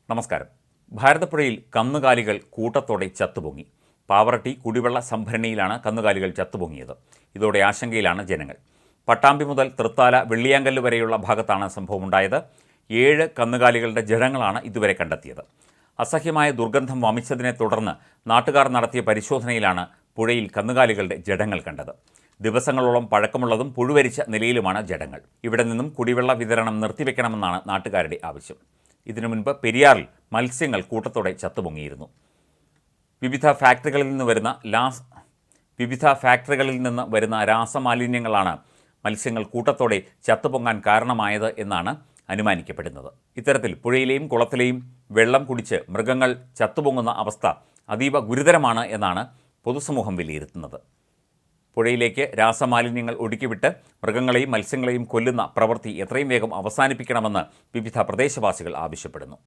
നമസ്കാരം. ഭാരതപ്പുഴയിൽ കന്നുകാലികൾ കൂട്ടത്തോടെ ചത്തുപൊങ്ങി. പാവറട്ടി കുടിവെള്ള സംഭരണിയിലാണ് കന്നുകാലികൾ ചത്തുപൊങ്ങിയത്. ഇതോടെ ആശങ്കയിലാണ് ജനങ്ങൾ. പട്ടാമ്പി മുതൽ തൃത്താല വെള്ളിയാങ്കല്ല് വരെയുള്ള ഭാഗത്താണ് സംഭവമുണ്ടായത്. 7 കന്നുകാലികളുടെ ജഡങ്ങളാണ് ഇതുവരെ കണ്ടെത്തിയത്. അസഹ്യമായ ദുർഗന്ധം വമിച്ചതിനെ തുടർന്ന് നാട്ടുകാർ നടത്തിയ പരിശോധനയിലാണ് പുഴയിൽ കന്നുകാലികളുടെ ജഡങ്ങൾ കണ്ടത്. ദിവസങ്ങളോളം പഴക്കമുള്ളതും പുഴുവരിച്ച നിലയിലുമാണ് ജഡങ്ങൾ. ഇവിടെ നിന്നും കുടിവെള്ള വിതരണം നിർത്തിവെക്കണമെന്നാണ് നാട്ടുകാരുടെ ആവശ്യം. ഇതിനു മുൻപ് പെരിയാറിൽ മത്സ്യങ്ങൾ കൂട്ടത്തോടെ ചത്തുപൊങ്ങിയിരുന്നു. വിവിധ ഫാക്ടറികളിൽ നിന്ന് വരുന്ന രാസമാലിന്യങ്ങളാണ് മത്സ്യങ്ങൾ കൂട്ടത്തോടെ ചത്തുപൊങ്ങാൻ കാരണമായത് എന്നാണ് അനുമാനിക്കപ്പെടുന്നത്. ഇത്തരത്തിൽ പുഴയിലെയും കുളത്തിലെയും വെള്ളം കുടിച്ച് മൃഗങ്ങൾ ചത്തുപൊങ്ങുന്ന അവസ്ഥ അതീവ ഗുരുതരമാണ് എന്നാണ് പൊതുസമൂഹം വിലയിരുത്തുന്നത്. പുഴയിലേക്ക് രാസമാലിന്യങ്ങൾ ഒഴുക്കിവിട്ട് മൃഗങ്ങളെയും മത്സ്യങ്ങളെയും കൊല്ലുന്ന പ്രവൃത്തി എത്രയും വേഗം അവസാനിപ്പിക്കണമെന്ന് വിവിധ പ്രദേശവാസികൾ ആവശ്യപ്പെടുന്നു.